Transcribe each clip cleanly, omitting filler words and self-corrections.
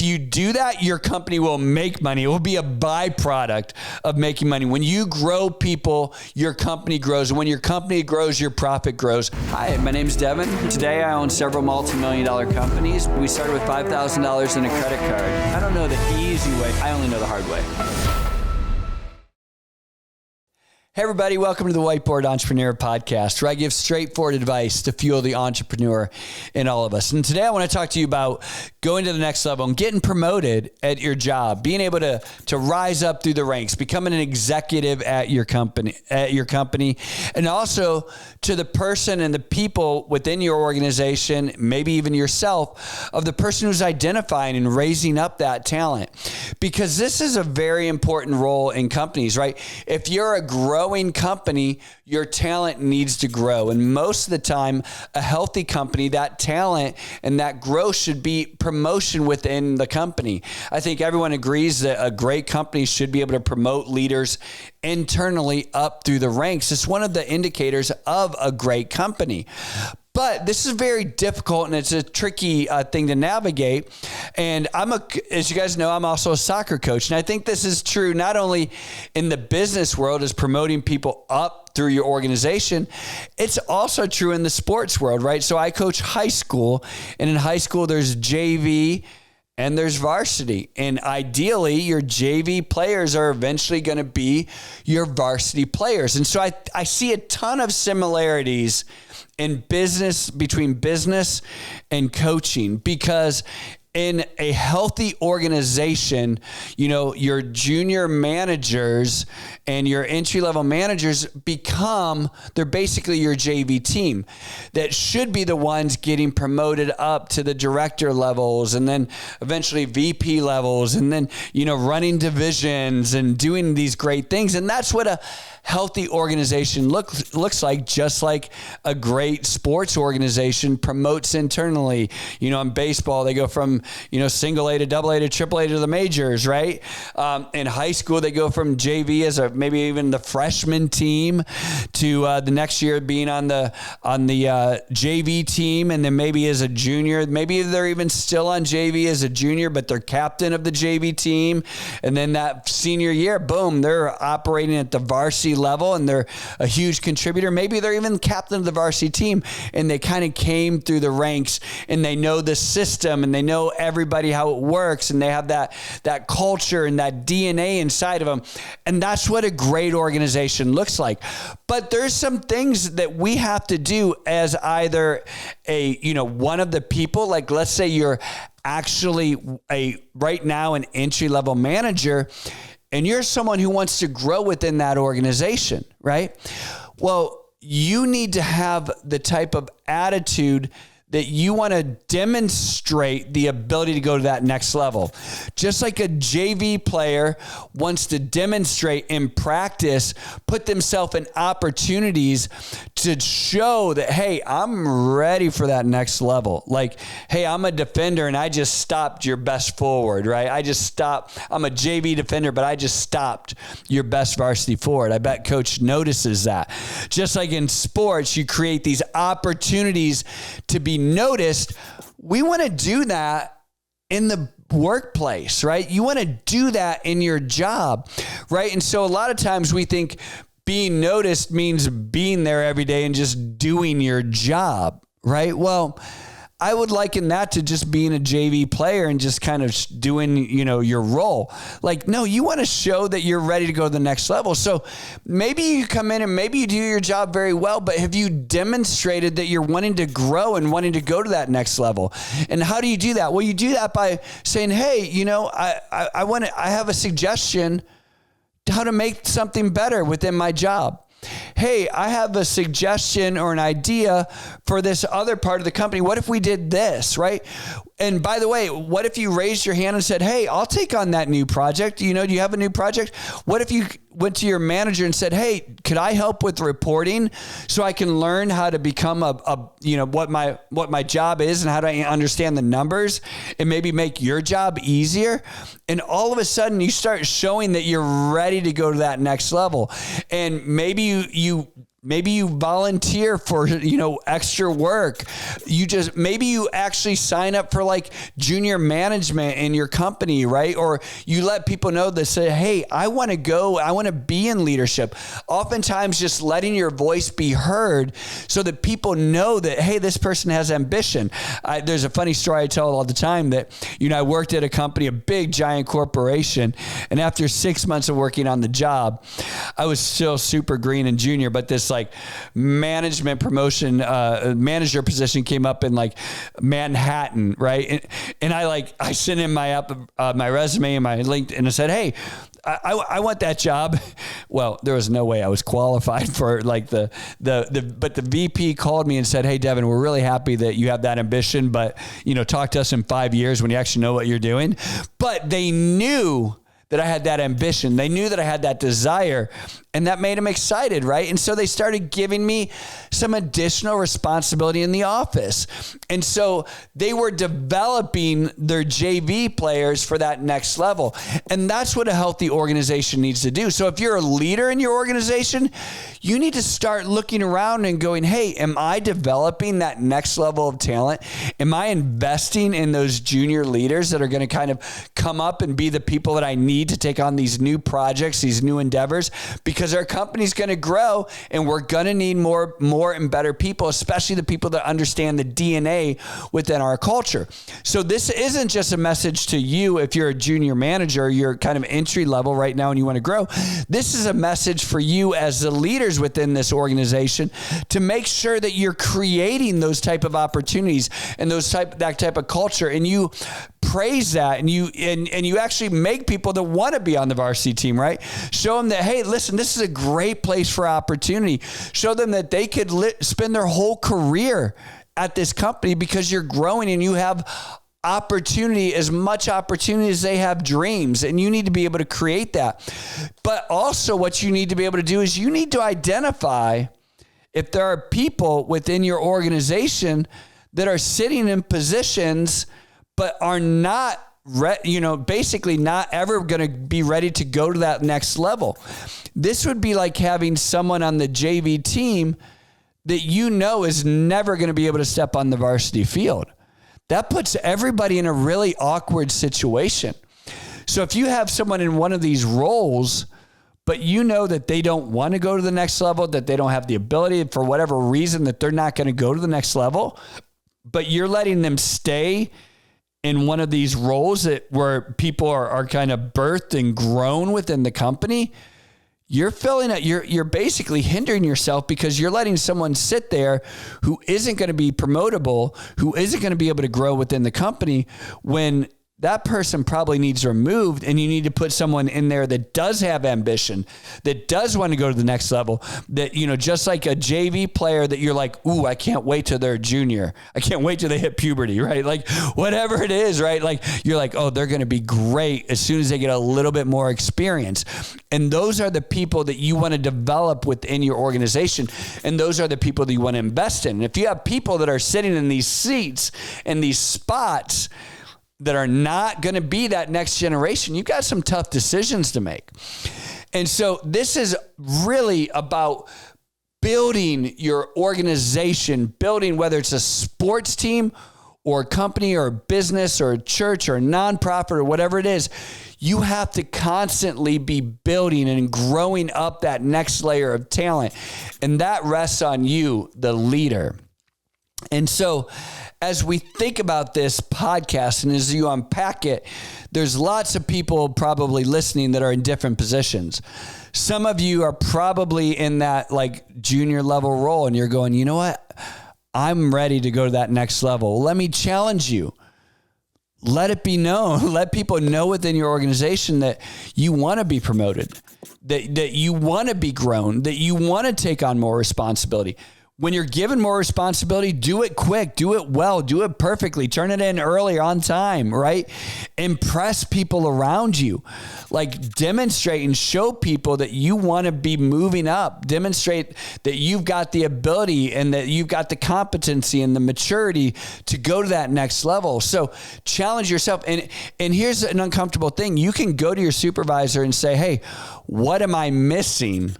you do that, your company will make money. It will be a byproduct of making money. When you grow people, your company grows. And when your company grows, your profit grows. Hi, my name's Devin. Today I own several multi-million-dollar companies. We started with $5,000 in a credit card. I don't know the easy way. I only know the hard way. Hey everybody, welcome to the Whiteboard Entrepreneur Podcast, where I give straightforward advice to fuel the entrepreneur in all of us. And today I want to talk to you about going to the next level and getting promoted at your job, being able to rise up through the ranks, becoming an executive at your company, and also to the person and the people within your organization, maybe even yourself, of the person who's identifying and raising up that talent. Because this is a very important role in companies, right? If you're a growing company, your talent needs to grow. And most of the time, a healthy company, that talent and that growth should be promotion within the company. I think everyone agrees that a great company should be able to promote leaders internally up through the ranks. It's one of the indicators of a great company. But this is very difficult and it's a tricky thing to navigate. And as you guys know, I'm also a soccer coach. And I think this is true not only in the business world as promoting people up through your organization, it's also true in the sports world, right? So I coach high school, and in high school, there's JV and there's varsity. And ideally, your JV players are eventually going to be your varsity players. And so I see a ton of similarities in business, between business and coaching, because in a healthy organization, you know, your junior managers and your entry-level managers they're basically your JV team that should be the ones getting promoted up to the director levels and then eventually VP levels and then, you know, running divisions and doing these great things. And that's what a healthy organization looks like, just like a great sports organization promotes internally. You know, in baseball, they go from, you know, single A to double A to triple A to the majors, right? In high school, they go from JV as maybe even the freshman team to the next year being on the JV team, and then maybe as a junior, maybe they're even still on JV as a junior, but they're captain of the JV team. And then that senior year, boom, they're operating at the varsity level and they're a huge contributor. Maybe they're even captain of the varsity team, and they kind of came through the ranks and they know the system and they know everybody, how it works, and they have that culture and that DNA inside of them. And that's what a great organization looks like. But there's some things that we have to do as either one of the people, like let's say you're actually right now an entry-level manager, and you're someone who wants to grow within that organization, right? Well, you need to have the type of attitude that you want to demonstrate the ability to go to that next level. Just like a JV player wants to demonstrate in practice, put themselves in opportunities to show that, hey, I'm ready for that next level. Like, hey, I'm a defender and I just stopped your best forward, right? I'm a JV defender, but I just stopped your best varsity forward. I bet coach notices that. Just like in sports, you create these opportunities to be noticed. We want to do that in the workplace, right? You want to do that in your job, right? And so a lot of times we think being noticed means being there every day and just doing your job, right? Well, I would liken that to just being a JV player and just kind of doing, you know, your role. Like, no, you want to show that you're ready to go to the next level. So maybe you come in and maybe you do your job very well, but have you demonstrated that you're wanting to grow and wanting to go to that next level? And how do you do that? Well, you do that by saying, hey, you know, I have a suggestion how to make something better within my job. Hey, I have a suggestion or an idea for this other part of the company. What if we did this, right? And by the way, what if you raised your hand and said, hey, I'll take on that new project? You know, do you have a new project? What if you went to your manager and said, hey, could I help with reporting so I can learn how to become what my job is and how to understand the numbers and maybe make your job easier? And all of a sudden you start showing that you're ready to go to that next level. And maybe you Maybe you volunteer for, extra work. Maybe you actually sign up for like junior management in your company, right? Or you let people know that say, hey, I want to be in leadership. Oftentimes just letting your voice be heard so that people know that, hey, this person has ambition. There's a funny story I tell all the time that, I worked at a company, a big giant corporation. And after 6 months of working on the job, I was still super green and junior, but this like management promotion, manager position came up in like Manhattan, right? And I sent in my resume and my LinkedIn and I said, hey, I want that job. Well, there was no way I was qualified for like but the VP called me and said, hey, Devin, we're really happy that you have that ambition, but talk to us in 5 years when you actually know what you're doing. But they knew that I had that ambition. They knew that I had that desire, and that made them excited, right? And so they started giving me some additional responsibility in the office. And so they were developing their JV players for that next level. And that's what a healthy organization needs to do. So if you're a leader in your organization, you need to start looking around and going, hey, am I developing that next level of talent? Am I investing in those junior leaders that are going to kind of come up and be the people that I need to take on these new projects, these new endeavors? Because our company's going to grow and we're going to need more and better people, especially the people that understand the DNA within our culture. So this isn't just a message to you if you're a junior manager, you're kind of entry level right now and you want to grow. This is a message for you as the leaders within this organization to make sure that you're creating those type of opportunities and that type of culture, and you praise that, and you actually make people that want to be on the varsity team, right? Show them that, hey, listen, this is a great place for opportunity. Show them that they could spend their whole career at this company because you're growing and you have opportunity, as much opportunity as they have dreams, and you need to be able to create that. But also what you need to be able to do is you need to identify if there are people within your organization that are sitting in positions but are not, basically not ever going to be ready to go to that next level. This would be like having someone on the JV team that is never going to be able to step on the varsity field. That puts everybody in a really awkward situation. So if you have someone in one of these roles, but that they don't want to go to the next level, that they don't have the ability for whatever reason, that they're not going to go to the next level, but you're letting them stay in one of these roles where people are kind of birthed and grown within the company, you're basically hindering yourself because you're letting someone sit there who isn't going to be promotable, who isn't going to be able to grow within the company, when that person probably needs removed, and you need to put someone in there that does have ambition, that does want to go to the next level, that, just like a JV player that you're like, ooh, I can't wait till they're junior. I can't wait till they hit puberty, right? Like whatever it is, right? Like you're like, oh, they're going to be great as soon as they get a little bit more experience. And those are the people that you want to develop within your organization. And those are the people that you want to invest in. And if you have people that are sitting in these seats and these spots that are not going to be that next generation, you've got some tough decisions to make. And so this is really about building your organization, building whether it's a sports team or a company or a business or a church or a nonprofit or whatever it is. You have to constantly be building and growing up that next layer of talent. And that rests on you, the leader. And so as we think about this podcast and as you unpack it, there's lots of people probably listening that are in different positions. Some of you are probably in that like junior level role and you're going, you know what? I'm ready to go to that next level. Let me challenge you. Let it be known. Let people know within your organization that you want to be promoted, that you want to be grown, that you want to take on more responsibility. When you're given more responsibility, do it quick, do it well, do it perfectly, turn it in early, on time, right? Impress people around you. Like demonstrate and show people that you want to be moving up. Demonstrate that you've got the ability and that you've got the competency and the maturity to go to that next level. So challenge yourself. And here's an uncomfortable thing. You can go to your supervisor and say, hey, what am I missing?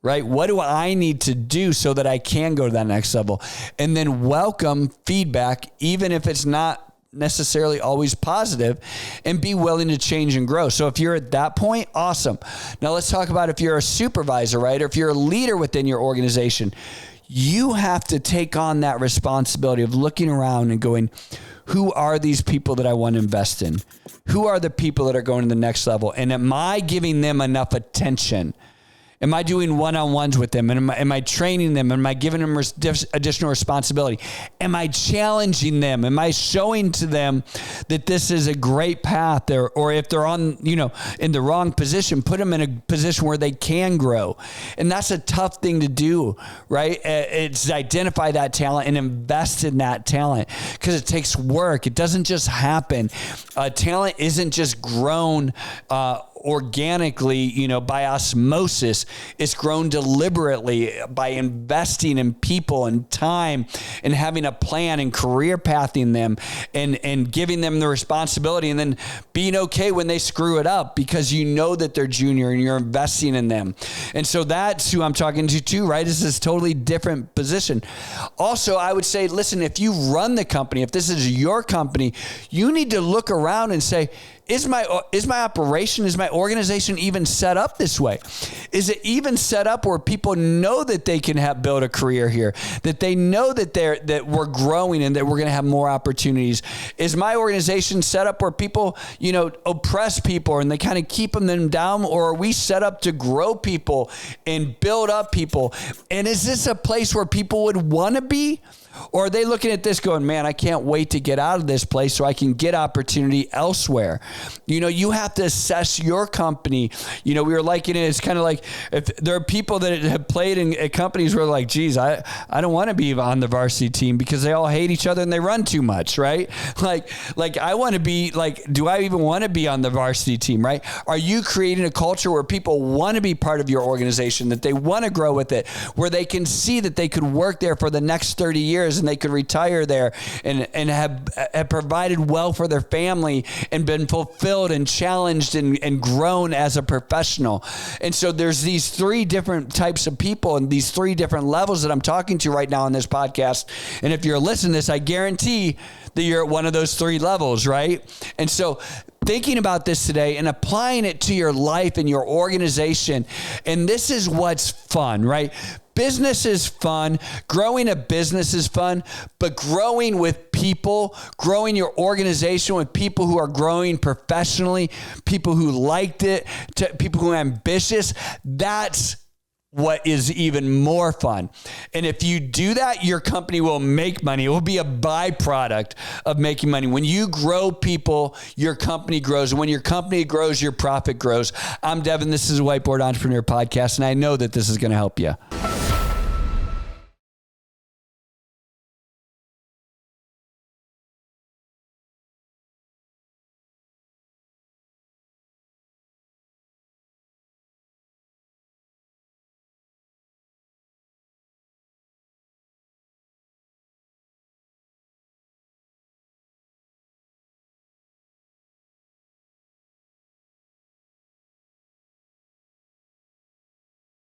right? What do I need to do so that I can go to that next level? And then welcome feedback, even if it's not necessarily always positive, and be willing to change and grow. So if you're at that point, awesome. Now let's talk about if you're a supervisor, right? Or if you're a leader within your organization, you have to take on that responsibility of looking around and going, who are these people that I want to invest in? Who are the people that are going to the next level? And am I giving them enough attention? Am I doing one-on-ones with them? And am I training them? Am I giving them additional responsibility? Am I challenging them? Am I showing to them that this is a great path? Or if they're on, in the wrong position, put them in a position where they can grow. And that's a tough thing to do, right? It's identify that talent and invest in that talent, because it takes work. It doesn't just happen. Talent isn't just grown organically, by osmosis. It's grown deliberately by investing in people and time and having a plan and career pathing them and giving them the responsibility, and then being okay when they screw it up, because you know that they're junior and you're investing in them. And so that's who I'm talking to too, right? This is a totally different position. Also, I would say, listen, if you run the company, if this is your company, you need to look around and say, is my operation, is my organization even set up this way? Is it even set up where people know that they can build a career here, that they know that we're growing and that we're going to have more opportunities? Is my organization set up where people, oppress people and they kind of keep them down, or are we set up to grow people and build up people? And is this a place where people would want to be? Or are they looking at this going, man, I can't wait to get out of this place so I can get opportunity elsewhere? You have to assess your company. We were liking it. It's kind of like if there are people that have played in companies where like, geez, I don't want to be on the varsity team because they all hate each other and they run too much, right? Like I want to be like, do I even want to be on the varsity team, right? Are you creating a culture where people want to be part of your organization, that they want to grow with it, where they can see that they could work there for the next 30 years and they could retire there and have provided well for their family and been fulfilled and challenged and grown as a professional? And so there's these three different types of people and these three different levels that I'm talking to right now on this podcast. And if you're listening to this, I guarantee that you're at one of those three levels, right? And so thinking about this today and applying it to your life and your organization. And this is what's fun, right? Business is fun. Growing a business is fun, but growing with people, growing your organization with people who are growing professionally, people who liked it, people who are ambitious, that's what is even more fun. And if you do that, your company will make money. It will be a byproduct of making money. When you grow people, your company grows. And when your company grows, your profit grows. I'm Devin. This is a Whiteboard Entrepreneur Podcast, and I know that this is going to help you.